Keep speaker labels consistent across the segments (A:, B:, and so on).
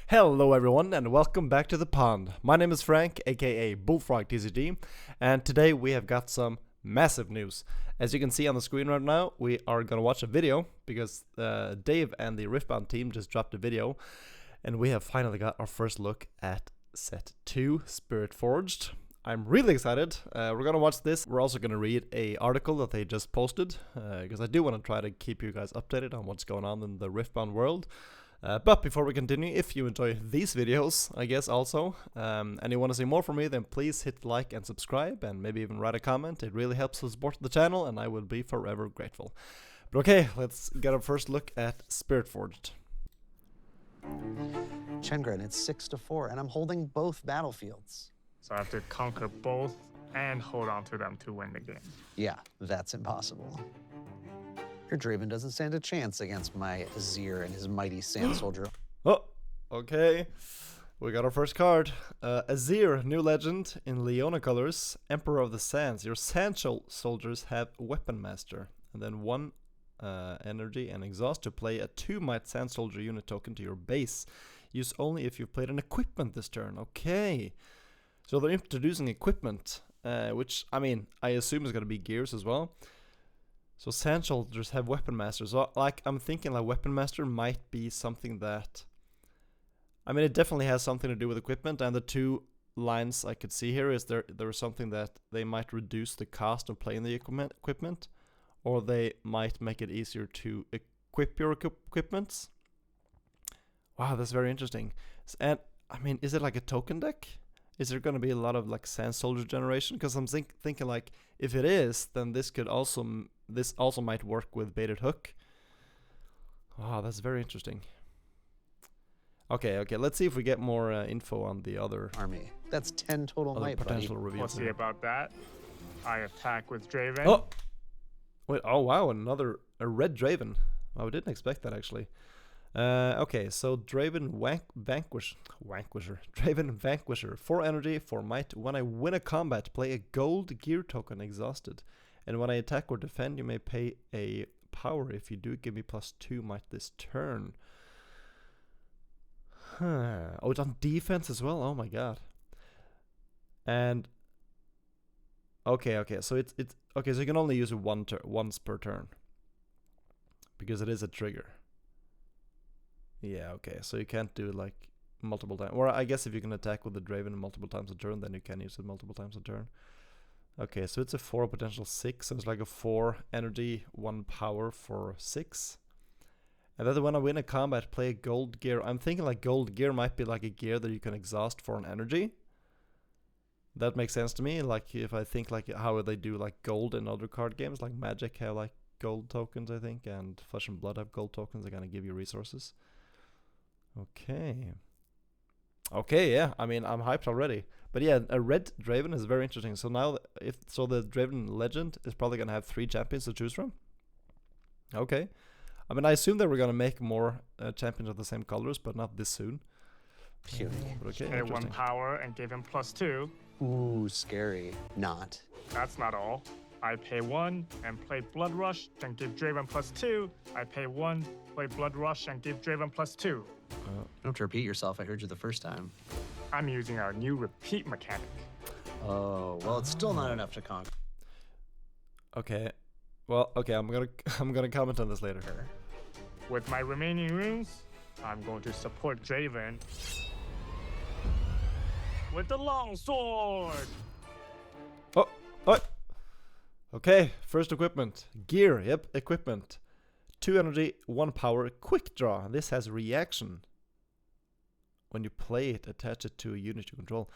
A: Hello everyone and welcome back to the pond. My name is Frank, aka Bullfrog TCG, and today we have got some massive news. As you can see on the screen right now, we are gonna watch a video because Dave and the Riftbound team just dropped a video, and we have finally got our first look at set 2, Spirit Forged. I'm really excited. We're gonna watch this. We're also gonna read a article that they just posted because I do want to try to keep you guys updated on what's going on in the Riftbound world. But before we continue, if you enjoy these videos, I guess also, and you want to see more from me, then please hit like and subscribe, and maybe even write a comment. It really helps to support the channel, and I will be forever grateful. But okay, let's get a first look at Spirit Forged.
B: Chengren, it's 6-4, and I'm holding both battlefields.
C: So I have to conquer both and hold on to them to win the game.
B: Yeah, that's impossible. Your Draven doesn't stand a chance against my Azir and his mighty Sand Soldier.
A: Oh, okay. We got our first card. Azir, new legend in Leona colors, Emperor of the Sands. Your Sand Soldiers have Weapon Master, and then 1 energy and exhaust to play a 2-might Sand Soldier unit token to your base. Use only if you've played an equipment this turn. Okay. So they're introducing equipment, which, I mean, I assume is going to be gears as well. So Sand Soldiers have Weapon Master. So like I'm thinking like Weapon Master might be something that, I mean, it definitely has something to do with equipment, and the 2 lines I could see here is there is something that they might reduce the cost of playing the equipment, or they might make it easier to equip your equipments. Wow, that's very interesting. And I mean, is it like a token deck? Is there going to be a lot of like Sand Soldier generation? Because I'm thinking like if it is, then this also might work with Baited Hook. Wow, that's very interesting. Okay, let's see if we get more info on the other
B: army. That's 10 total might,
A: potential
B: buddy.
A: reveals.
C: We'll see about that. I attack with Draven.
A: Oh, wait! Oh wow, a red Draven. Oh, I didn't expect that actually. Okay, so Draven Vanquisher. Draven Vanquisher. 4 energy, 4 might. When I win a combat, play a gold gear token exhausted. And when I attack or defend, you may pay a power. If you do, give me +2 might this turn. Oh, it's on defense as well. Oh my god. And okay. So it's okay. So you can only use it once per turn because it is a trigger. Yeah. Okay. So you can't do it like multiple times. Or I guess if you can attack with the Draven multiple times a turn, then you can use it multiple times a turn. Okay, so it's a 4 potential 6, so it's like a 4 energy, 1 power for 6. And then when I win a combat, play a gold gear. I'm thinking like gold gear might be like a gear that you can exhaust for an energy. That makes sense to me. Like if I think like how they do like gold in other card games, like Magic have like gold tokens, I think, and Flesh and Blood have gold tokens. They're gonna give you resources. Okay, yeah. I mean, I'm hyped already. But yeah, a red Draven is very interesting. So now, the Draven Legend is probably gonna have 3 champions to choose from. Okay, I mean, I assume that we're gonna make more champions of the same colors, but not this soon.
B: Puny.
A: Okay,
C: Pay 1 power and give him +2.
B: Ooh, scary. Not.
C: That's not all. I pay 1 and play Blood Rush and give Draven +2. I pay 1, play Blood Rush and give Draven +2.
B: You don't have to repeat yourself. I heard you the first time.
C: I'm using our new repeat mechanic.
B: Oh, well, it's still not enough to conquer.
A: Okay, well, okay, I'm gonna comment on this later.
C: With my remaining runes, I'm going to support Draven with the longsword.
A: Oh. Okay, first equipment. Gear, yep, equipment. 2 energy, 1 power, quick draw. This has reaction. When you play it, attach it to a unit you control.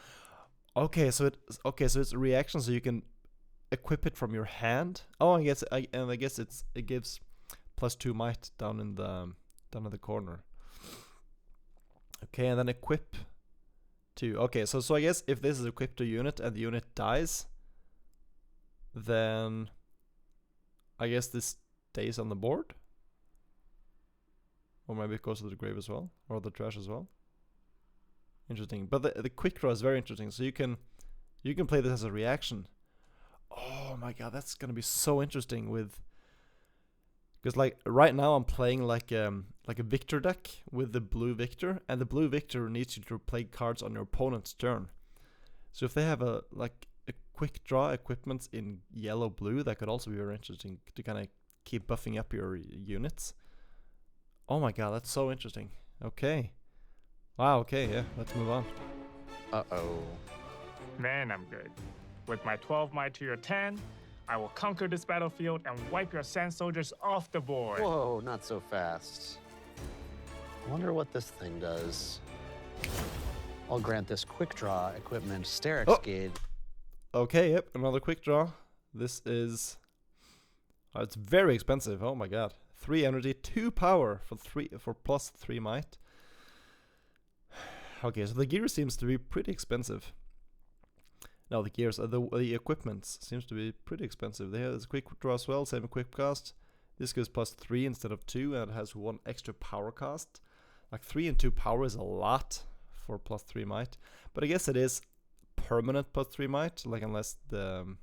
A: Okay, so it's a reaction, so you can equip it from your hand. Oh, I guess it gives +2 might down in the corner. Okay, and then equip to. Okay, so I guess if this is equipped to a unit and the unit dies, then I guess this stays on the board. Or maybe it goes to the grave as well, or the trash as well. Interesting, but the quick draw is very interesting. So you can play this as a reaction. Oh my god, that's gonna be so interesting with Because like right now I'm playing like a Victor deck with the blue Victor, and the blue Victor needs you to play cards on your opponent's turn. So if they have a quick draw equipment in yellow blue, that could also be very interesting to kind of keep buffing up your units. Oh my god, that's so interesting. Okay. Wow, okay, yeah, let's move on.
B: Uh-oh.
C: Man, I'm good. With my 12 might to your 10, I will conquer this battlefield and wipe your sand soldiers off the board.
B: Whoa, not so fast. I wonder what this thing does. I'll grant this quick draw equipment Sterix Gauge.
A: Okay, yep, another quick draw. This is... it's very expensive, oh my god. 3 energy, 2 power for plus 3 might. Okay, so the gear seems to be pretty expensive. No, the gears, the equipment seems to be pretty expensive. There's a quick draw as well, same quick cast. This goes plus 3 instead of 2, and it has 1 extra power cost. Like 3 and 2 power is a lot for plus 3 might. But I guess it is permanent plus 3 might, like unless the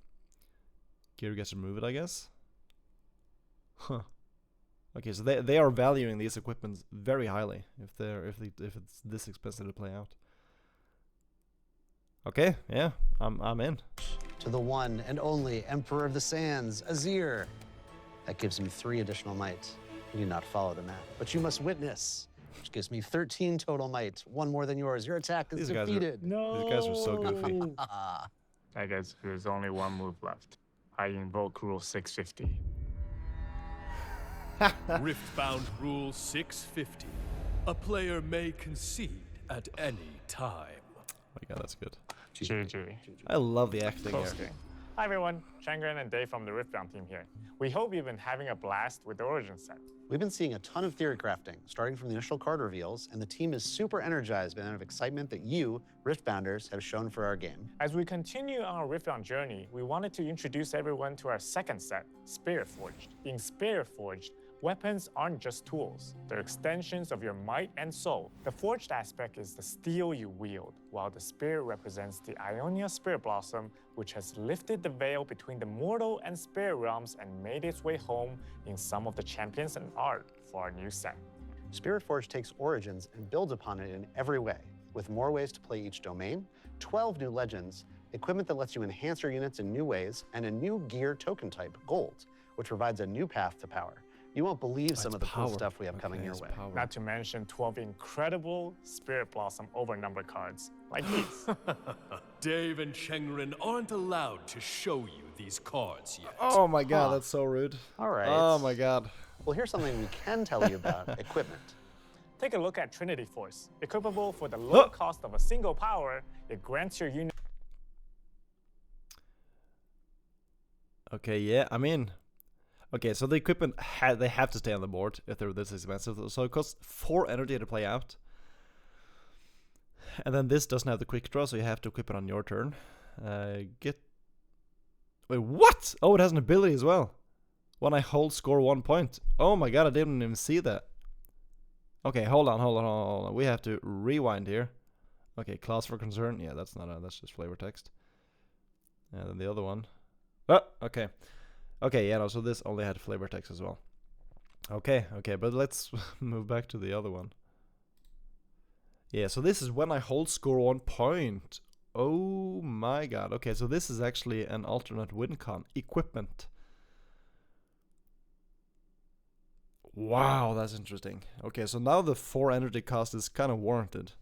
A: gear gets removed, I guess. Huh. Okay, so they are valuing these equipments very highly if it's this expensive to play out. Okay, yeah, I'm in.
B: To the one and only Emperor of the Sands, Azir. That gives him 3 additional might. You do not follow the map, but you must witness, which gives me 13 total might, 1 more than yours. Your attack is defeated.
C: No.
A: These guys are so goofy.
C: I guess there's only one move left. I invoke Rule 650.
D: Riftbound Rule 650. A player may concede at any time.
A: Oh my god, that's good.
C: GG.
A: I love the acting
C: Close
A: here.
C: game. Hi everyone, Changren and Dave from the Riftbound team here. We hope you've been having a blast with the Origin set.
B: We've been seeing a ton of theory crafting, starting from the initial card reveals, and the team is super energized by the amount of excitement that you, Riftbounders, have shown for our game.
C: As we continue our Riftbound journey, we wanted to introduce everyone to our second set, Spirit Forged. In Spirit Forged, weapons aren't just tools, they're extensions of your might and soul. The forged aspect is the steel you wield, while the spirit represents the Ionia Spirit Blossom, which has lifted the veil between the mortal and spirit realms and made its way home in some of the champions and art for our new set.
B: Spirit Forged takes Origins and builds upon it in every way, with more ways to play each domain, 12 new legends, equipment that lets you enhance your units in new ways, and a new gear token type, Gold, which provides a new path to power. You won't believe some of the cool stuff we have coming your way.
C: Not to mention 12 incredible Spirit Blossom overnumber cards, like these.
D: Dave and Chengren aren't allowed to show you these cards yet.
A: Oh my god, that's so rude.
B: All right.
A: Oh my god.
B: Well, here's something we can tell you about equipment.
C: Take a look at Trinity Force. Equipable for the low cost of a single power, it grants your unit.
A: Okay, yeah, I mean... Okay, so the equipment, they have to stay on the board if they're this expensive. So it costs 4 energy to play out. And then this doesn't have the quick draw, so you have to equip it on your turn. Wait, what? Oh, it has an ability as well. When I hold, score 1 point. Oh my god, I didn't even see that. Okay, hold on. We have to rewind here. Okay, class for concern. Yeah, that's just flavor text. And then the other one. Oh, okay. Okay, yeah, no, so this only had flavor text as well. Okay, but let's move back to the other one. Yeah, so this is when I hold, score 1 point. Oh my god. Okay, so this is actually an alternate win con equipment. Wow, that's interesting. Okay, so now the 4 energy cost is kind of warranted.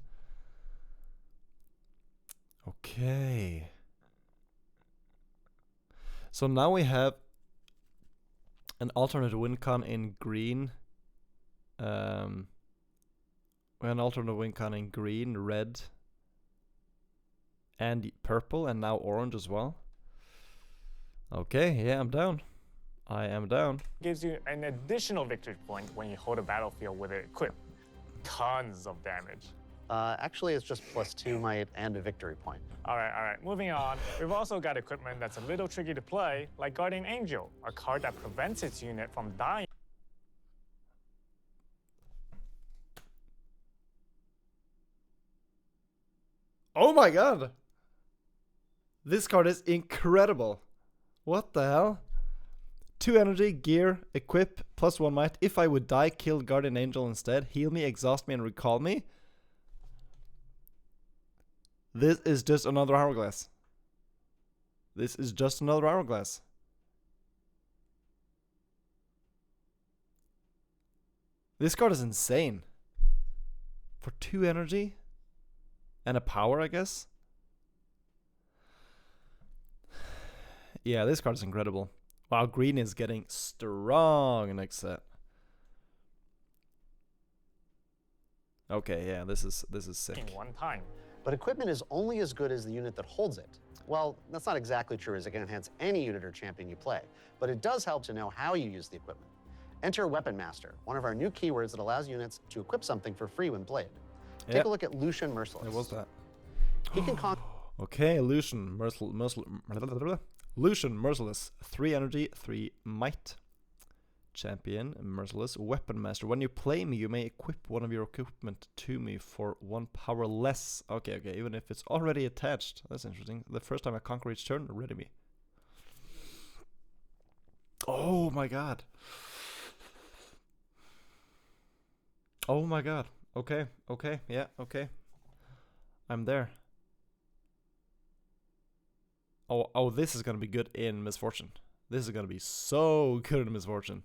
A: Okay. So now we have an alternate win con in green. We have an alternate win con in green, red, and purple, and now orange as well. Okay, yeah, I'm down. I am down.
C: Gives you an additional victory point when you hold a battlefield with it equipped. Tons of damage.
B: Actually, it's just +2 might and a victory point.
C: All right, moving on. We've also got equipment that's a little tricky to play, like Guardian Angel, a card that prevents its unit from dying.
A: Oh my god! This card is incredible. What the hell? 2 energy, gear, equip, +1 might. If I would die, kill Guardian Angel instead. Heal me, exhaust me, and recall me. This is just another hourglass. This is just another hourglass. This card is insane. For 2 energy and a power, I guess. Yeah, this card is incredible. Wow, green is getting strong next set. Okay, yeah, this is sick.
C: One time.
B: But equipment is only as good as the unit that holds it. Well, that's not exactly true, as it can enhance any unit or champion you play, but it does help to know how you use the equipment. Enter Weapon Master, one of our new keywords that allows units to equip something for free when played. Take a look at Lucian Merciless.
A: What was that?
B: He can conquer.
A: Okay, Lucian Merciless. 3 energy, 3 might. Champion, Merciless, Weapon Master. When you play me, you may equip one of your equipment to me for 1 power less. Okay, even if it's already attached. That's interesting. The first time I conquer each turn, ready me. Oh my god. Oh my god. Okay, yeah, okay. I'm there. Oh, this is gonna be good in Misfortune. This is gonna be so good in Misfortune.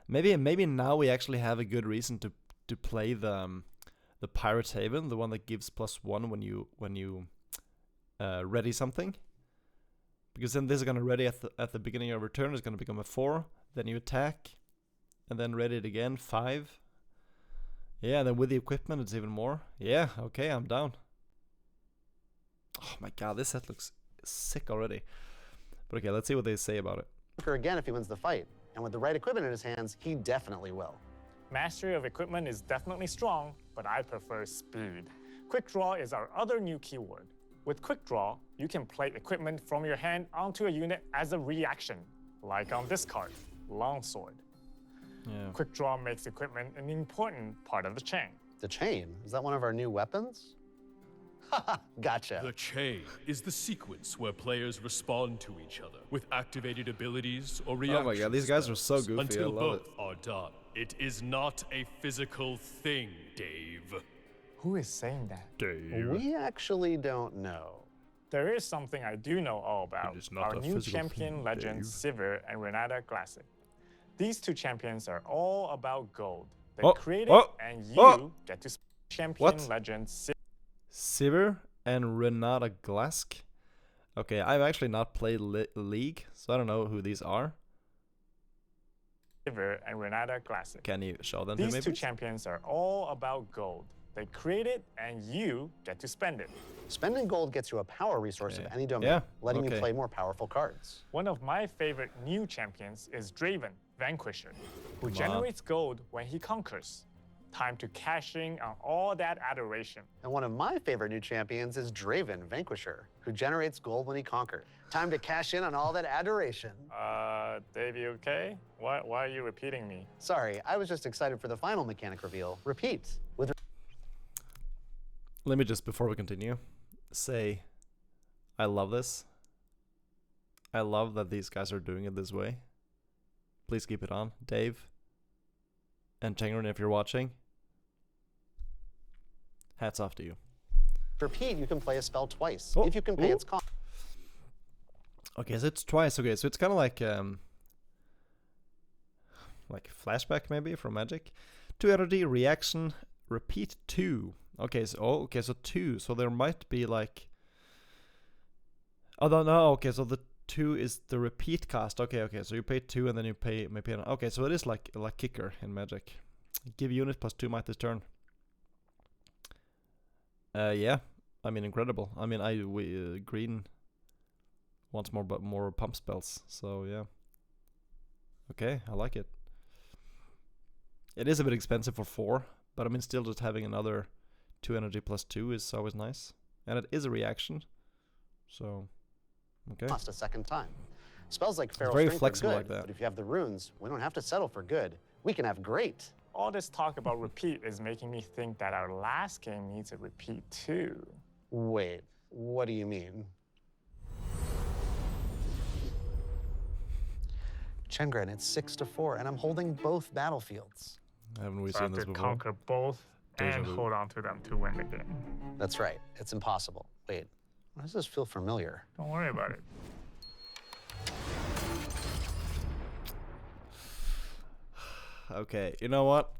A: Maybe now we actually have a good reason to play the Pirate Haven, the one that gives +1 when you ready something. Because then this is gonna ready at the beginning of your turn. It's gonna become a 4. Then you attack, and then ready it again 5. Yeah, then with the equipment it's even more. Yeah, okay, I'm down. Oh my god, this set looks sick already. But okay, let's see what they say about it.
B: Again if he wins the fight. And with the right equipment in his hands, he definitely will.
C: Mastery of equipment is definitely strong, but I prefer speed. Quick Draw is our other new keyword. With Quick Draw, you can play equipment from your hand onto a unit as a reaction, like on this card, Longsword.
A: Yeah.
C: Quick Draw makes equipment an important part of the chain.
B: The chain? Is that one of our new weapons? Haha, gotcha.
D: The chain is the sequence where players respond to each other with activated abilities or reactions.
A: Oh my god, these guys are so goofy.
D: Until
A: I love
D: both
A: it.
D: are done. It is not a physical thing, Dave.
C: Who is saying that?
D: Dave.
B: We actually don't know.
C: There is something I do know all about.
D: It is not
C: Our
D: a
C: new
D: physical
C: champion
D: thing,
C: legends,
D: Dave.
C: Sivir and Renata Classic. These 2 champions are all about gold. They
A: Oh,
C: create
A: oh,
C: it, and you
A: oh.
C: get to champion
A: What?
C: legends
A: Sivir and Renata Glask. Okay, I've actually not played League, so I don't know who these are.
C: Sivir and Renata Classic.
A: Can you show them to me,
C: These 2
A: please?
C: champions are all about gold. They create it, and you get to spend it.
B: Spending gold gets you a power resource of
A: Okay.
B: any domain,
A: Yeah,
B: letting you
A: okay.
B: play more powerful cards.
C: One of my favorite new champions is Draven, Vanquisher, who
A: Come on.
C: generates gold when he conquers. Time to cash in on all that adoration.
B: And one of my favorite new champions is Draven, Vanquisher, who generates gold when he conquers. Time to cash in on all that adoration.
C: Dave, you okay? Why are you repeating me?
B: Sorry, I was just excited for the final mechanic reveal. Repeat. With
A: Let me just, before we continue, say I love this. I love that these guys are doing it this way. Please keep it on. Dave and Chengren, if you're watching, hats off to you.
B: repeat, you can play a spell twice.
A: Oh,
B: If you can pay
A: ooh.
B: its cost.
A: Okay, so it's twice. Okay, so it's kind of like flashback maybe from Magic. 2 energy, reaction, repeat 2. Okay, so so 2. So there might be like. Oh no, okay, so the 2 is the repeat cost. Okay, so you pay 2 and then you pay maybe okay, so it is like kicker in Magic. Give unit +2 might this turn. Yeah, I mean incredible. I mean green wants more pump spells, so yeah. Okay, I like it. It is a bit expensive for 4, but I mean still just having another 2 energy +2 is always nice, and it is a reaction. So, okay.
B: Cost a second time. Spells like Feral
A: very
B: Strength
A: flexible
B: are good,
A: like that.
B: but if you have the runes, we don't have to settle for good. We can have great.
C: All this talk about repeat is making me think that our last game needs a repeat too.
B: Wait, what do you mean? Chengren, it's 6-4, and I'm holding both battlefields.
A: Haven't we
C: So I
A: seen
C: have
A: this
C: to
A: before?
C: conquer both
A: Deja
C: and
A: vu.
C: hold on to them to win the game.
B: That's right. It's impossible. Wait, why does this feel familiar?
C: Don't worry about it.
A: Okay, you know what?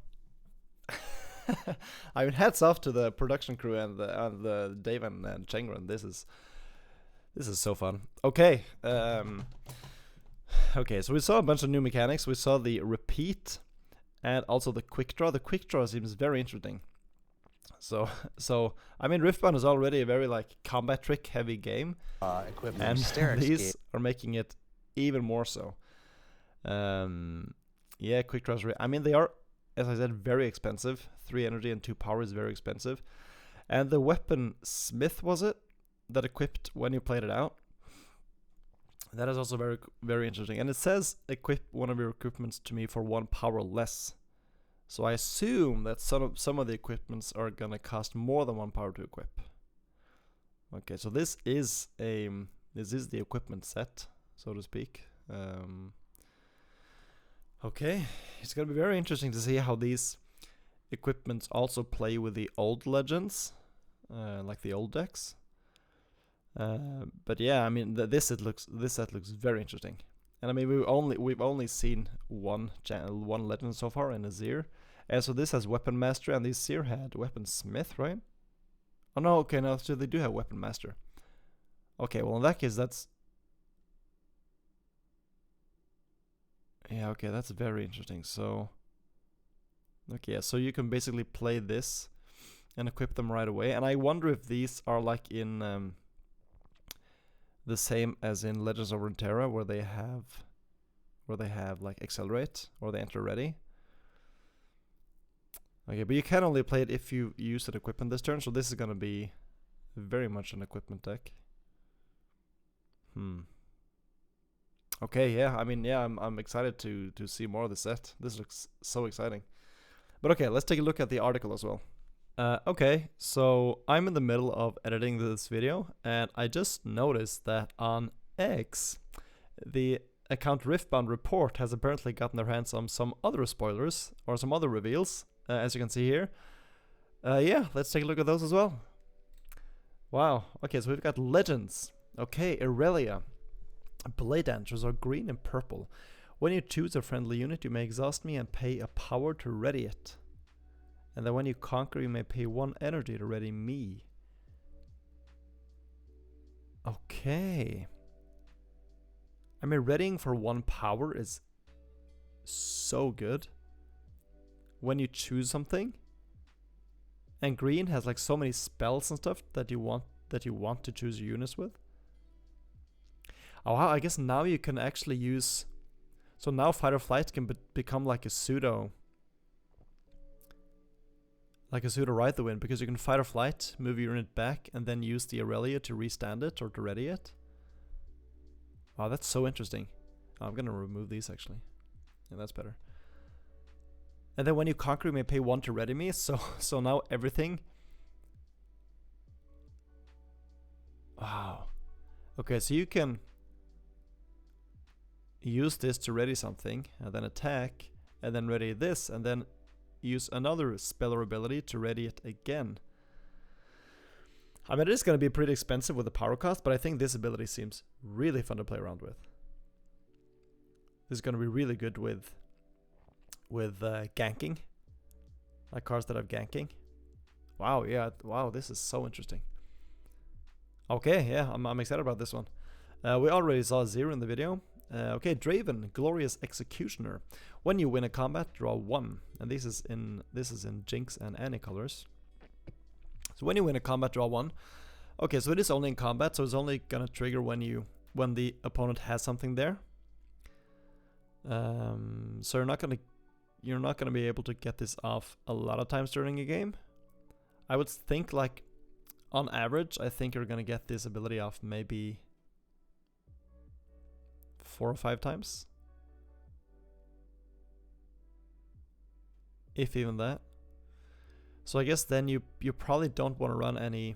A: I mean, hats off to the production crew and the Dave and Chengren. This is so fun. Okay, okay. So we saw a bunch of new mechanics. We saw the repeat and also the quick draw. The quick draw seems very interesting. So I mean, Riftbound is already a very like combat trick heavy game,
B: Equipment
A: and
B: Sterix
A: these are making it even more so. Yeah, quick draws. I mean, they are, as I said, very expensive. 3 energy and 2 power is very expensive. And the weapon Smith, was it, that equipped when you played it out? That is also very, very interesting. And it says equip one of your equipments to me for 1 power less. So I assume that some of the equipments are gonna cost more than 1 power to equip. Okay, so this is the equipment set, so to speak. Okay, it's gonna be very interesting to see how these equipments also play with the old legends, like the old decks. But yeah, I mean this set looks very interesting, and I mean we've only seen one legend so far in Azir, and so this has Weapon Master, and the Azir had Weapon Smith, right? Oh no, okay, no, so they do have Weapon Master. Okay, well in that case that's. Yeah, okay, that's very interesting. So, okay, yeah, so you can basically play this and equip them right away. And I wonder if these are like in the same as in Legends of Runeterra, where they have like accelerate or they enter ready. Okay, but you can only play it if you use an equipment this turn. So this is gonna be very much an equipment deck. Okay, yeah, I mean, yeah, I'm excited to see more of the set. This looks so exciting. But okay, let's take a look at the article as well. Okay, so I'm in the middle of editing this video, and I just noticed that on X, the account Riftbound Report has apparently gotten their hands on some other spoilers, or some other reveals, as you can see here. Yeah, let's take a look at those as well. Wow, okay, so we've got Legends. Okay, Irelia. Blade Dancers are green and purple. When you choose a friendly unit, you may exhaust me and pay a power to ready it. And then when you conquer, you may pay 1 energy to ready me. Okay. I mean, readying for 1 power is so good. When you choose something. And green has like so many spells and stuff that you want to choose your units with. Oh wow, I guess now you can actually use. So now Fight or Flight can become like a pseudo. Like a pseudo Ride the Wind, because you can Fight or Flight, move your unit back, and then use the Aurelia to restand it or to ready it. Wow, that's so interesting. Oh, I'm gonna remove these actually. Yeah, that's better. And then when you conquer, you may pay 1 to ready me. So now everything. Wow. Okay, so you can use this to ready something, and then attack, and then ready this, and then use another spell or ability to ready it again. I mean, it is going to be pretty expensive with the power cost, but I think this ability seems really fun to play around with. This is going to be really good with ganking, like cards that have ganking. Wow, yeah, wow, this is so interesting. Okay, yeah, I'm excited about this one. We already saw 0 in the video. Okay, Draven, Glorious Executioner. When you win a combat, draw 1, and this is in Jinx and Annie colors. So when you win a combat, draw 1. Okay, so it is only in combat, so it's only gonna trigger when the opponent has something there. So you're not gonna be able to get this off a lot of times during a game. I would think, like, on average, I think you're gonna get this ability off maybe 4 or 5 times, if even that. So I guess then you probably don't want to run any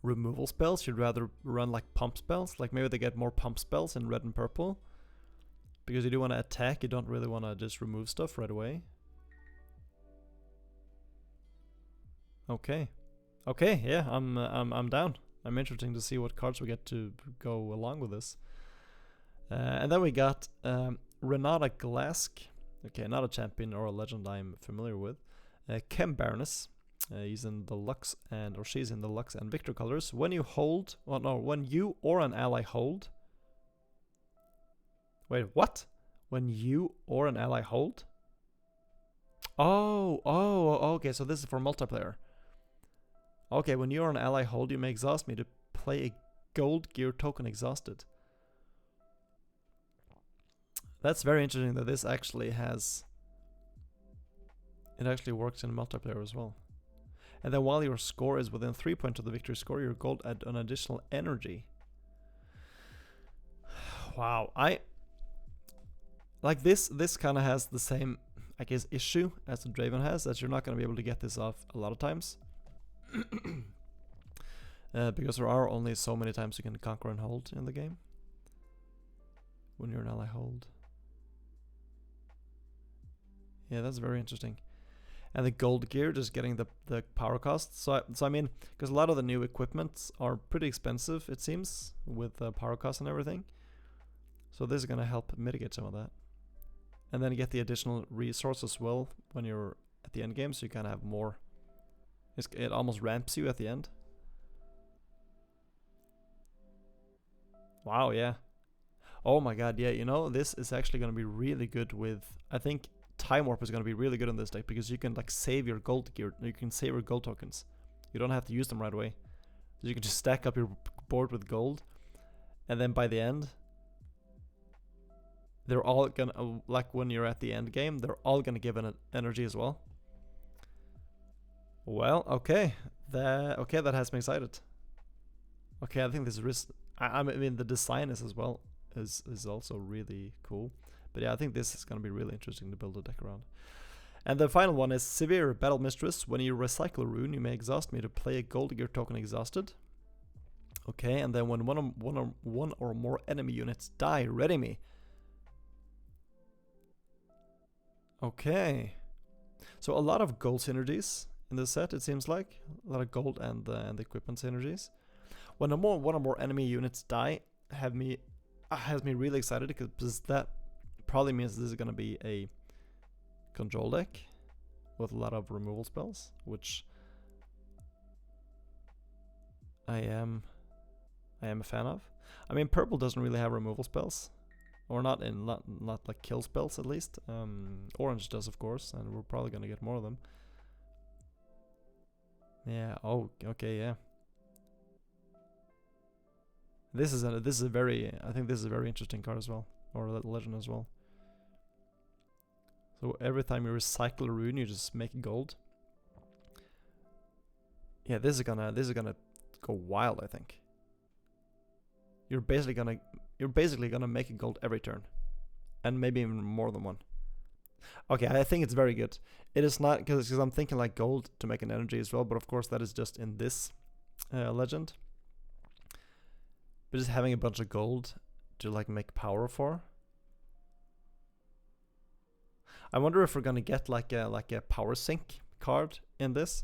A: removal spells. You'd rather run like pump spells. Like maybe they get more pump spells in red and purple. Because you do want to attack, you don't really want to just remove stuff right away. Okay. Okay, yeah, I'm down. I'm interested to see what cards we get to go along with this. And then we got Renata Glask. Okay, not a champion or a legend I'm familiar with. Chem Baroness. He's in the Lux or she's in the Lux and Victor colors. When you hold, well, no, when you or an ally hold. Wait, what? When you or an ally hold? Oh, okay, so this is for multiplayer. Okay, when you or an ally hold, you may exhaust me to play a gold gear token exhausted. That's very interesting that this actually has... It actually works in multiplayer as well. And then while your score is within 3 points of the victory score, your gold add an additional energy. Wow, like this kind of has the same, I guess, issue as the Draven has, that you're not going to be able to get this off a lot of times. Because there are only so many times you can conquer and hold in the game. When you're an ally hold. Yeah, that's very interesting. And the gold gear, just getting the power cost. So I mean, because a lot of the new equipments are pretty expensive, it seems, with power cost and everything. So this is going to help mitigate some of that. And then you get the additional resource as well when you're at the end game, so you kind of have more. It almost ramps you at the end. Wow, yeah. Oh my god, yeah, you know, this is actually going to be really good with, I think Time Warp is going to be really good in this deck, because you can like save your gold gear, you can save your gold tokens. You don't have to use them right away. So you can just stack up your board with gold, and then by the end, they're all gonna, like when you're at the end game, they're all gonna give an energy as well. Well, okay, that has me excited. Okay, I think this is, I mean the design is as well is also really cool. But yeah, I think this is gonna be really interesting to build a deck around. And the final one is Severe Battle Mistress. When you recycle a rune, you may exhaust me to play a gold gear token exhausted. Okay, and then when one or more enemy units die, ready me. Okay, so a lot of gold synergies in this set, it seems like. A lot of gold and equipment synergies. When one or more enemy units die, has me really excited, because that probably means this is going to be a control deck with a lot of removal spells, which I am a fan of. I mean, purple doesn't really have removal spells. Or not like kill spells, at least. Orange does, of course, and we're probably gonna get more of them. Yeah. Oh, okay. Yeah. This is a very, I think this is a very interesting card as well, or a legend as well. So every time you recycle a rune, you just make gold. Yeah, this is gonna go wild, I think. You're basically gonna make a gold every turn, and maybe even more than one. Okay, I think it's very good. It is not, because I'm thinking like gold to make an energy as well, but of course that is just in this legend. But just having a bunch of gold to like make power for. I wonder if we're gonna get like a power sync card in this,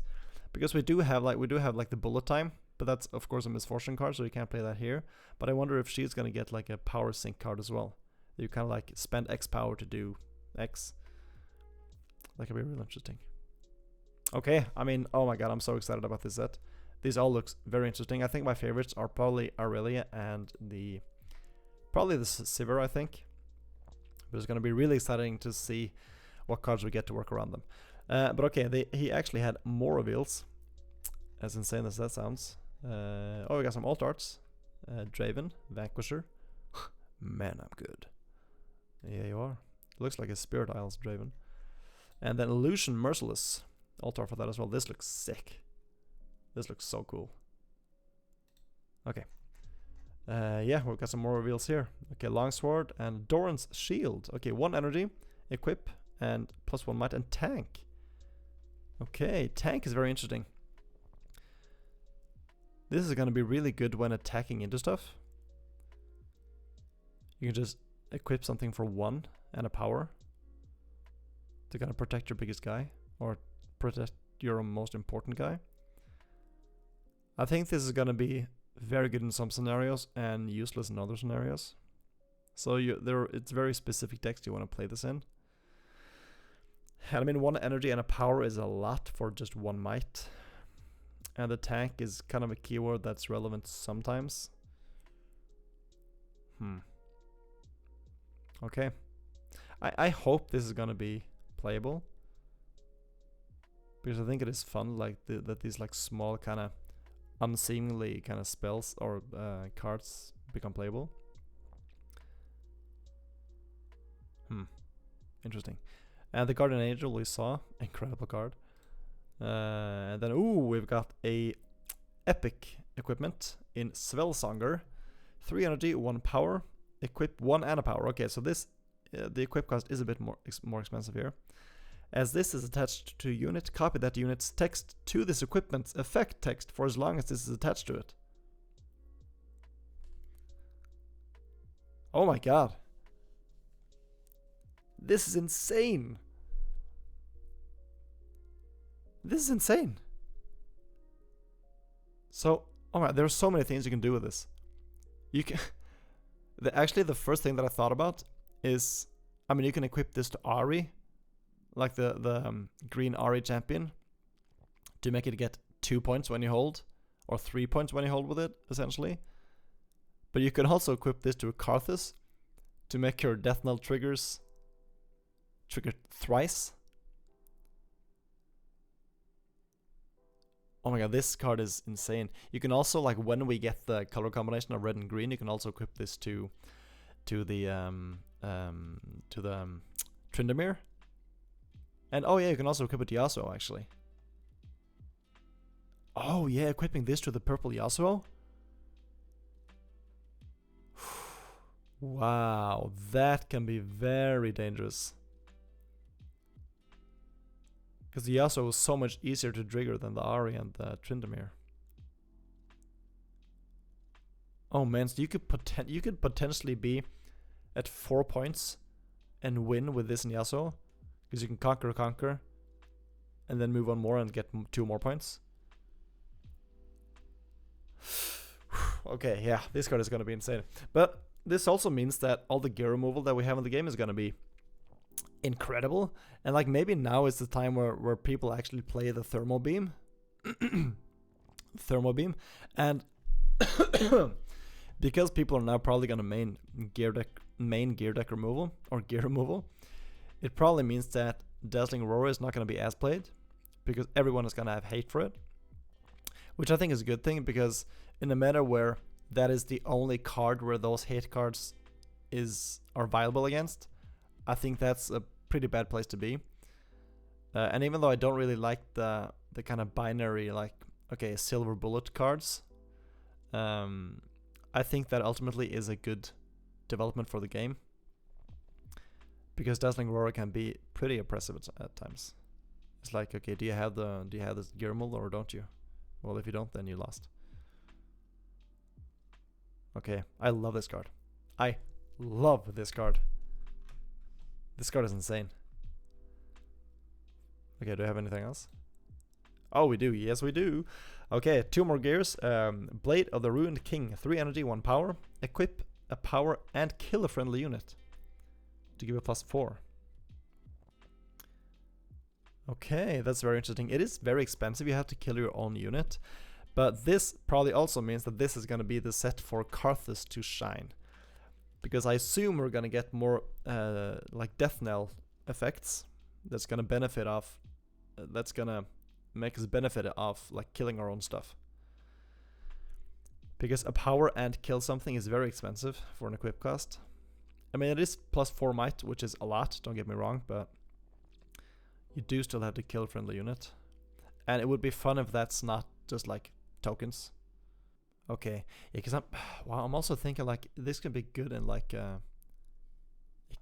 A: because we do have like the bullet time. But that's of course a misfortune card, so you can't play that here. But I wonder if she's gonna get like a power sync card as well. You kind of like spend X power to do X. That could be really interesting. Okay, I mean, oh my god, I'm so excited about this set. These all look very interesting. I think my favorites are probably Aurelia and probably the Sivir, I think. But it's gonna be really exciting to see what cards we get to work around them. But okay, he actually had more reveals. As insane as that sounds. Oh, we got some alt arts. Draven, Vanquisher. Man, I'm good. Yeah, you are. Looks like a Spirit Isles Draven. And then Illusion Merciless. Alt art for that as well. This looks sick. This looks so cool. Okay. Yeah, we've got some more reveals here. Okay, Longsword and Doran's Shield. Okay, 1 energy, equip, and +1 might, and tank. Okay, tank is very interesting. This is going to be really good when attacking into stuff. You can just equip something for 1 and a power to kind of protect your biggest guy or protect your most important guy. I think this is gonna be very good in some scenarios and useless in other scenarios. So it's very specific decks you want to play this in. And I mean, 1 energy and a power is a lot for just 1 might. And the tank is kind of a keyword that's relevant sometimes. Okay. I hope this is gonna be playable. Because I think it is fun, like that these like small kind of unseemly kind of spells or cards become playable. Interesting. And the Guardian Angel we saw, incredible card. And then we've got a epic equipment in Svelsonger. 3 energy, 1 power, equip 1 and a power. Okay, so this the equip cost is a bit more expensive here. As this is attached to a unit, copy that unit's text to this equipment's effect text for as long as this is attached to it. Oh my god. This is insane. This is insane. So, alright, there are so many things you can do with this. You can... actually, the first thing that I thought about is... I mean, you can equip this to Ari. Like the green Ari champion. To make it get 2 points when you hold. Or 3 points when you hold with it, essentially. But you can also equip this to a Karthus. To make your Death Knell triggers... trigger thrice. Oh my god, this card is insane. You can also, like, when we get the color combination of red and green, you can also equip this to the Tryndamere. And oh yeah, you can also equip it to Yasuo, actually. Oh yeah, equipping this to the purple Yasuo. Wow, that can be very dangerous. Because the Yasuo is so much easier to trigger than the Ari and the Tryndamere. Oh man, so you could potentially be at 4 points and win with this in Yasuo. Because you can conquer, and then move on more and get 2 more points. Okay, yeah, this card is going to be insane. But this also means that all the gear removal that we have in the game is going to be incredible. And like maybe now is the time where people actually play the thermal beam. Thermal beam. And because people are now probably going to main gear deck removal or gear removal, it probably means that Dazzling Aurora is not going to be as played because everyone is going to have hate for it, which I think is a good thing, because in a meta where that is the only card where those hate cards are viable against, I think that's a pretty bad place to be. And even though I don't really like the kind of binary, like, okay, silver bullet cards, I think that ultimately is a good development for the game. Because Dazzling Aurora can be pretty oppressive at times. It's like, okay, do you have this gear removal or don't you? Well, if you don't, then you lost. Okay, I love this card. I love this card. This card is insane. Okay, do I have anything else? Oh, we do. Yes, we do. Okay, 2 more gears. Blade of the Ruined King. 3 energy, 1 power. Equip a power and kill a friendly unit. To give a +4. Okay, that's very interesting. It is very expensive. You have to kill your own unit. But this probably also means that this is going to be the set for Karthus to shine. Because I assume we're going to get more like Death Knell effects. That's going to benefit off... that's going to make us benefit off like killing our own stuff. Because a power and kill something is very expensive for an equip cost. I mean, it is +4 might, which is a lot, don't get me wrong, but you do still have to kill a friendly unit. And it would be fun if that's not just like tokens. Okay, yeah, because I'm also thinking like this could be good in like it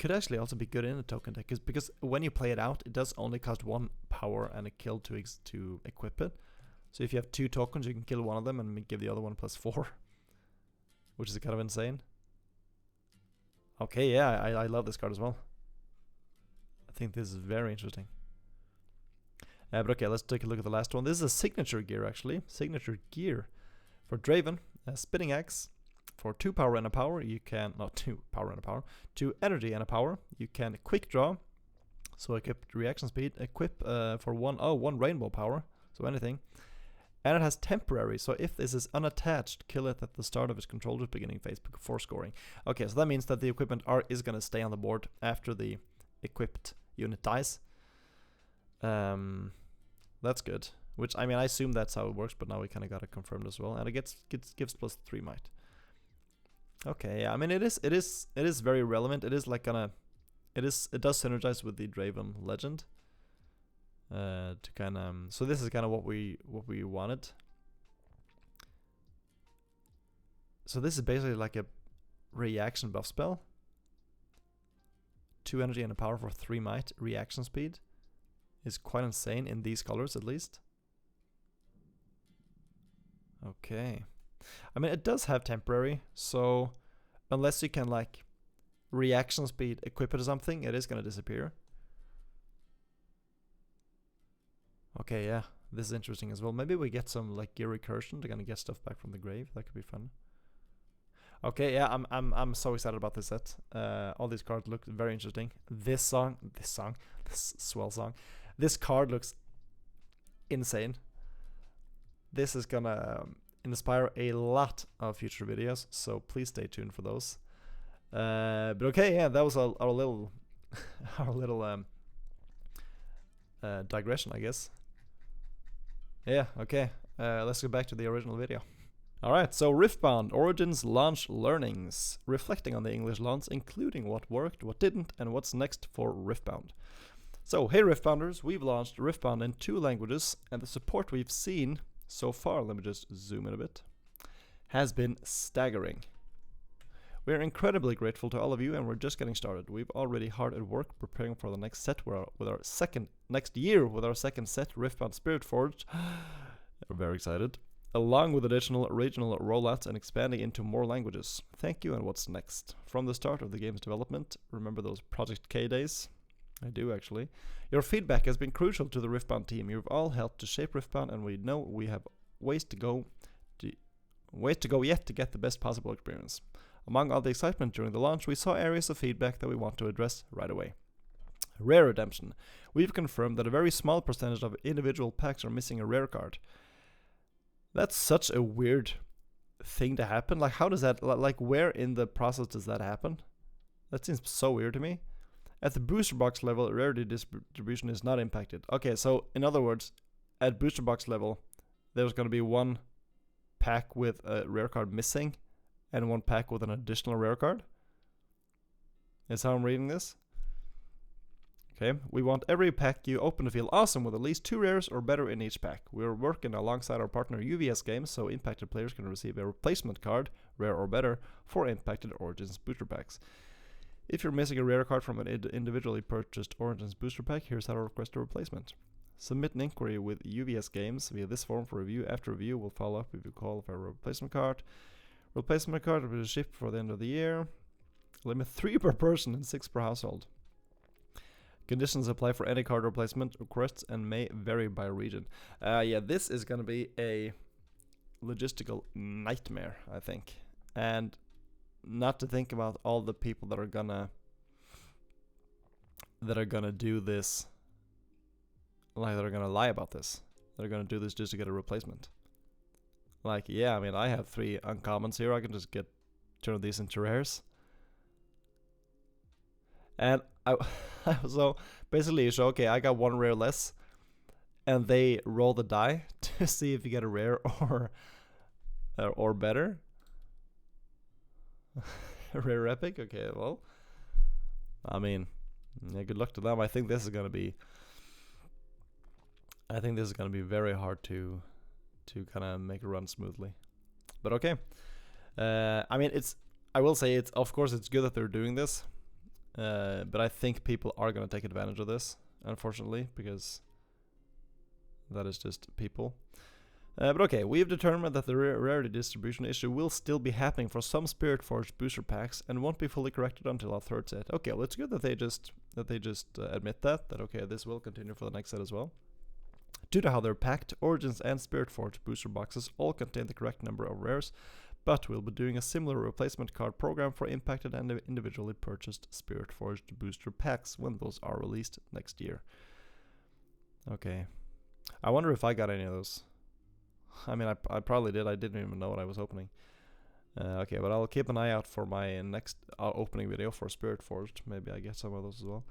A: could actually also be good in a token deck, because when you play it out, it does only cost 1 power and a kill to equip it. So if you have 2 tokens, you can kill one of them and give the other one +4, which is kind of insane. Okay, yeah, I love this card as well. I think this is very interesting. But okay, let's take a look at the last one. This is a signature gear, actually. Signature gear for Draven. A spinning axe. For 2 power and a power, you can... Not 2 power and a power. 2 energy and a power. You can quick draw. So equip reaction speed. Equip for 1 rainbow power. So anything. And it has temporary. So if this is unattached, kill it at the start of its controller's beginning phase before scoring. Okay, so that means that the equipment is going to stay on the board after the equipped unit dies. That's good. Which, I mean, I assume that's how it works, but now we kind of got it confirmed as well. And it gives plus 3 might. Okay, yeah, I mean, it is very relevant. It is like gonna... It does synergize with the Draven legend. To kind of... So this is kind of what we wanted. So this is basically like a reaction buff spell. 2 energy and a power for 3 might. Reaction speed is quite insane in these colors, at least. Okay. I mean, it does have temporary, so unless you can, like, reaction speed equip it to something, it is going to disappear. Okay, yeah. This is interesting as well. Maybe we get some, like, gear recursion to kind of get stuff back from the grave. That could be fun. Okay, yeah, I'm so excited about this set. All these cards look very interesting. This swell song. This card looks insane. This is gonna inspire a lot of future videos, so please stay tuned for those. But okay, yeah, that was our little digression, I guess. Yeah, okay. Let's go back to the original video. Alright, so Riftbound, Origins Launch Learnings, reflecting on the English launch, including what worked, what didn't, and what's next for Riftbound. So, hey Riftbounders, we've launched Riftbound in 2 languages, and the support we've seen so far, let me just zoom in a bit, has been staggering. We're incredibly grateful to all of you, and we're just getting started. We've already hard at work preparing for the next set next year with our second set, Riftbound Spirit Forged. We're very excited. Along with additional regional rollouts and expanding into more languages. Thank you, and what's next? From the start of the game's development, remember those Project K days? I do, actually. Your feedback has been crucial to the Riftbound team. You've all helped to shape Riftbound, and we know we have ways to go yet to get the best possible experience. Among all the excitement during the launch, we saw areas of feedback that we want to address right away. Rare redemption. We've confirmed that a very small percentage of individual packs are missing a rare card. That's such a weird thing to happen. Like, how does that, like, where in the process does that happen? That seems so weird to me. At the booster box level, rarity distribution is not impacted. Okay, so in other words, at booster box level, there's going to be 1 pack with a rare card missing and 1 pack with an additional rare card. Is how I'm reading this. Okay, we want every pack you open to feel awesome with at least 2 rares or better in each pack. We're working alongside our partner UVS Games, so impacted players can receive a replacement card, rare or better, for impacted Origins booster packs. If you're missing a rare card from an individually purchased Origins booster pack, here's how to request a replacement. Submit an inquiry with UVS Games via this form for review. After review, we'll follow up if you qualify a replacement card. Replacement card will be shipped before the end of the year. Limit 3 per person and 6 per household. Conditions apply for any card replacement requests and may vary by region. Yeah, this is going to be a logistical nightmare, I think. And not to think about all the people that are gonna do this, like, that are gonna lie about this. That are gonna do this just to get a replacement. Like, yeah, I mean, I have 3 uncommons here. I can just turn these into rares. And so basically you show, okay, I got 1 rare less, and they roll the die to see if you get a rare or better. Rare epic. Okay, well, I mean, yeah, good luck to them. I think this is gonna be very hard to kind of make it run smoothly. But okay, I mean, I will say of course it's good that they're doing this. But I think people are going to take advantage of this, unfortunately, because that is just people. But okay, we've determined that the rarity distribution issue will still be happening for some Spirit Forge booster packs and won't be fully corrected until our third set. Okay, well, it's good that they just admit that okay, this will continue for the next set as well. Due to how they're packed, Origins and Spirit Forge booster boxes all contain the correct number of rares, but we'll be doing a similar replacement card program for impacted and individually purchased Spirit Forged booster packs when those are released next year. Okay. I wonder if I got any of those. I mean, I probably did. I didn't even know what I was opening. Okay, but I'll keep an eye out for my next opening video for Spirit Forged. Maybe I get some of those as well.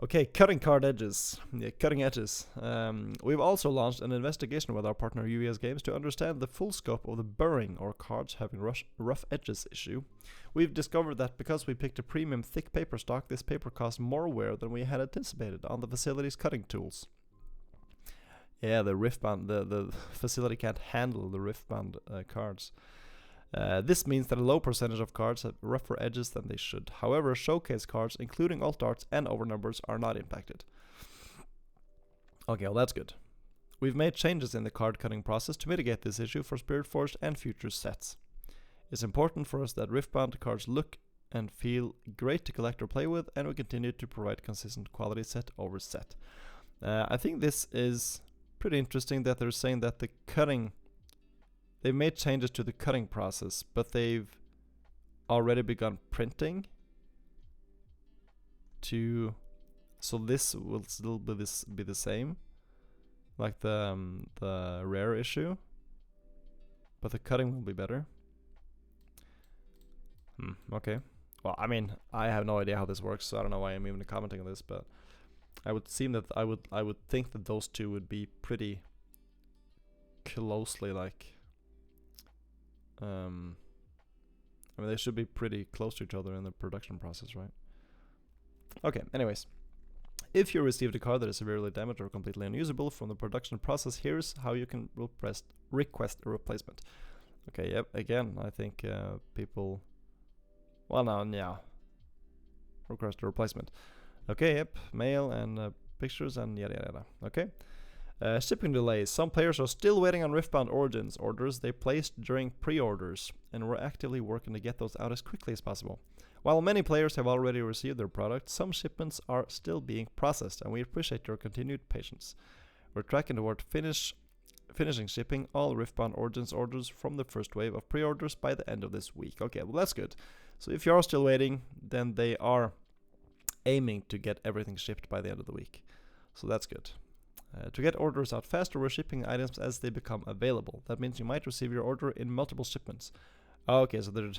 A: Okay, cutting card edges. Yeah, cutting edges. We've also launched an investigation with our partner UES Games to understand the full scope of the burring or cards having rough edges issue. We've discovered that because we picked a premium thick paper stock, this paper costs more wear than we had anticipated on the facility's cutting tools. Yeah, the Riftbound, the facility can't handle the Riftbound cards. This means that a low percentage of cards have rougher edges than they should. However, showcase cards, including alt arts and overnumbers, are not impacted. Okay, well that's good. We've made changes in the card cutting process to mitigate this issue for Spirit Forged and future sets. It's important for us that Riftbound cards look and feel great to collect or play with, and we continue to provide consistent quality set over set. I think this is pretty interesting that they're saying that the cutting... They've made changes to the cutting process, but they've already begun printing to... So this will still be the same, like the rare issue, but the cutting will be better. Okay. Well, I mean, I have no idea how this works, so I don't know why I'm even commenting on this, but I would seem that I would think that those two would be pretty closely like... I mean, they should be pretty close to each other in the production process, right? Okay, anyways. If you received a card that is severely damaged or completely unusable from the production process, here's how you can request a replacement. Okay, yep, again, I think people... Well, now, yeah. Request a replacement. Okay, yep, mail and pictures and yada yada yada. Okay. Shipping delays. Some players are still waiting on Riftbound Origins orders they placed during pre-orders, and we're actively working to get those out as quickly as possible. While many players have already received their product, some shipments are still being processed, and we appreciate your continued patience. We're tracking toward finishing shipping all Riftbound Origins orders from the first wave of pre-orders by the end of this week. Okay, well that's good. So if you are still waiting, then they are aiming to get everything shipped by the end of the week. So that's good. To get orders out faster, we're shipping items as they become available. That means you might receive your order in multiple shipments. Okay, so there's...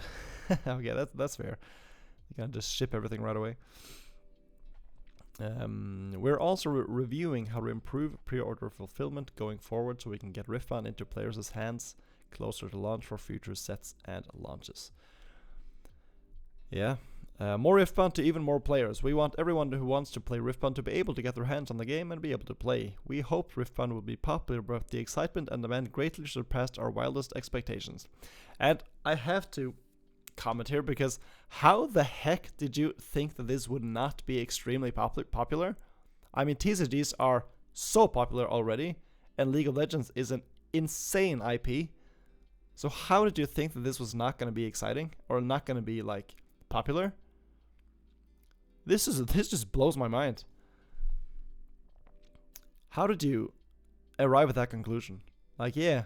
A: okay, that's fair. You can just ship everything right away. We're also reviewing how to improve pre-order fulfillment going forward so we can get Riftbound into players' hands closer to launch for future sets and launches. Yeah. More Riftbound to even more players. We want everyone who wants to play Riftbound to be able to get their hands on the game and be able to play. We hoped Riftbound would be popular, but the excitement and demand greatly surpassed our wildest expectations. And I have to comment here because how the heck did you think that this would not be extremely popular? I mean, TCGs are so popular already, and League of Legends is an insane IP. So how did you think that this was not going to be exciting or not going to be like popular? This just blows my mind. How did you arrive at that conclusion? Like, yeah,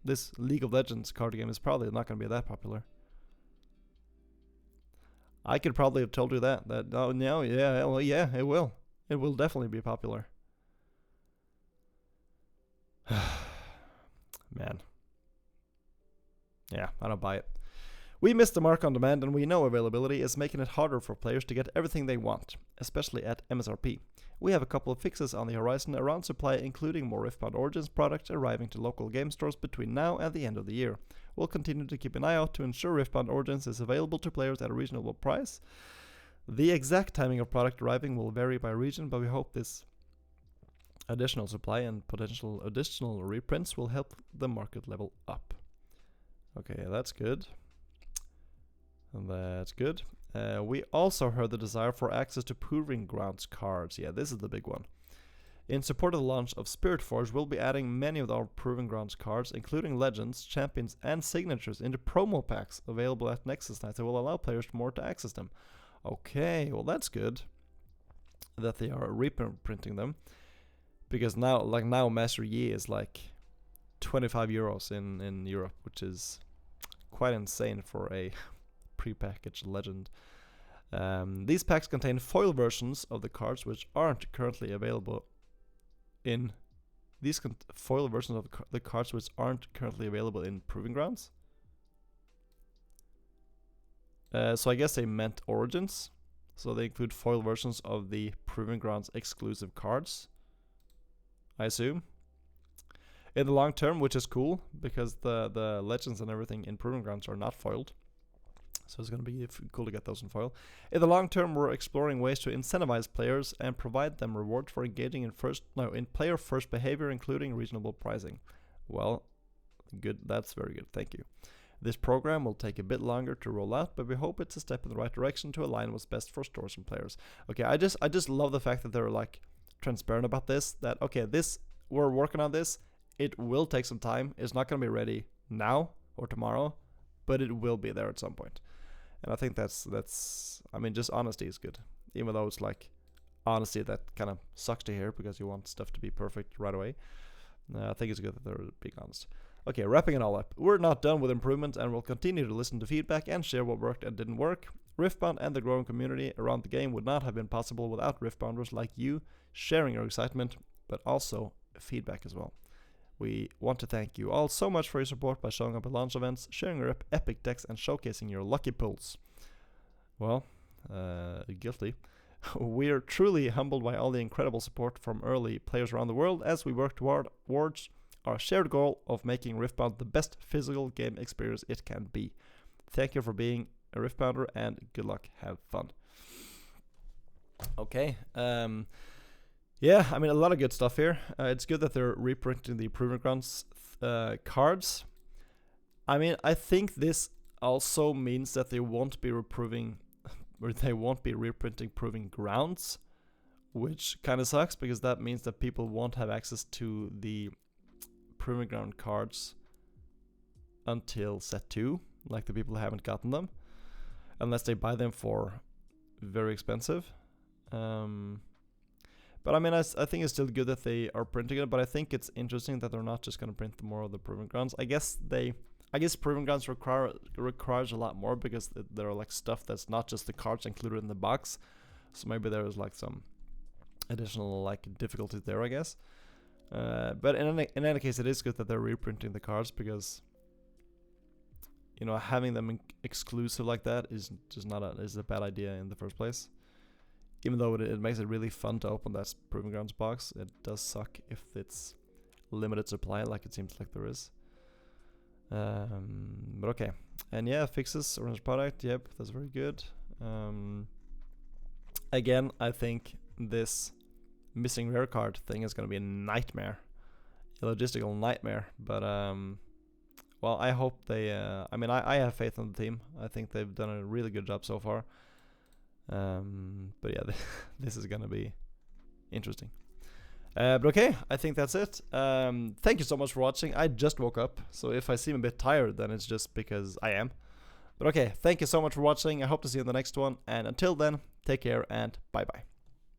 A: this League of Legends card game is probably not going to be that popular. I could probably have told you that no, yeah, well, yeah, it will. It will definitely be popular. Man. Yeah, I don't buy it. We missed the mark on demand, and we know availability is making it harder for players to get everything they want, especially at MSRP. We have a couple of fixes on the horizon around supply, including more Riftbound Origins products arriving to local game stores between now and the end of the year. We'll continue to keep an eye out to ensure Riftbound Origins is available to players at a reasonable price. The exact timing of product arriving will vary by region, but we hope this additional supply and potential additional reprints will help the market level up. Okay, that's good. And that's good. We also heard the desire for access to Proving Grounds cards. Yeah, this is the big one. In support of the launch of Spiritforge, we'll be adding many of our Proving Grounds cards, including legends, champions, and signatures, into promo packs available at Nexus Night that will allow players more to access them. Okay, well that's good that they are reprinting them, because now Master Yi is like 25 euros in Europe, which is quite insane for a pre-packaged legend. These packs contain foil versions of the cards which aren't currently available in foil versions of the cards which aren't currently available in Proving Grounds. So I guess they meant Origins. So they include foil versions of the Proving Grounds exclusive cards, I assume. In the long term, which is cool, because the legends and everything in Proving Grounds are not foiled. So it's going to be cool to get those in foil. In the long term, we're exploring ways to incentivize players and provide them rewards for engaging in player first behavior, including reasonable pricing. Well, good. That's very good. Thank you. This program will take a bit longer to roll out, but we hope it's a step in the right direction to align what's best for stores and players. Okay, I just love the fact that they're like transparent about this. That okay, we're working on this. It will take some time. It's not going to be ready now or tomorrow, but it will be there at some point. And I think that's I mean, just honesty is good. Even though it's like honesty that kind of sucks to hear because you want stuff to be perfect right away. I think it's good that they're being honest. Okay, wrapping it all up. We're not done with improvement, and we'll continue to listen to feedback and share what worked and didn't work. Riftbound and the growing community around the game would not have been possible without Riftbounders like you sharing your excitement, but also feedback as well. We want to thank you all so much for your support by showing up at launch events, sharing your epic decks, and showcasing your lucky pulls. Well, guilty. We're truly humbled by all the incredible support from early players around the world as we work towards our shared goal of making Riftbound the best physical game experience it can be. Thank you for being a Riftbounder, and good luck. Have fun. Okay. Yeah, I mean, a lot of good stuff here. It's good that they're reprinting the Proving Grounds cards. I mean, I think this also means that they won't be reprinting Proving Grounds, which kind of sucks, because that means that people won't have access to the Proving Ground cards until set 2, like the people who haven't gotten them, unless they buy them for very expensive. But I mean, I think it's still good that they are printing it, but I think it's interesting that they're not just going to print more of the Proving Grounds. I guess Proving Grounds requires a lot more, because there are like stuff that's not just the cards included in the box. So maybe there is like some additional like difficulties there, I guess. But in any case, it is good that they're reprinting the cards, because you know, having them exclusive like that is just is a bad idea in the first place. Even though it makes it really fun to open that Proving Grounds box, it does suck if it's limited supply, like it seems like there is. But okay. And yeah, fixes orange product. Yep, that's very good. Again, I think this missing rare card thing is going to be a nightmare, a logistical nightmare. But well, I hope they. I mean, I have faith in the team. I think they've done a really good job so far. But yeah, this is gonna be interesting. But okay, I think that's it. Thank you so much for watching. I just woke up, so if I seem a bit tired, then it's just because I am. But okay, thank you so much for watching. I hope to see you in the next one, and until then, take care and bye bye.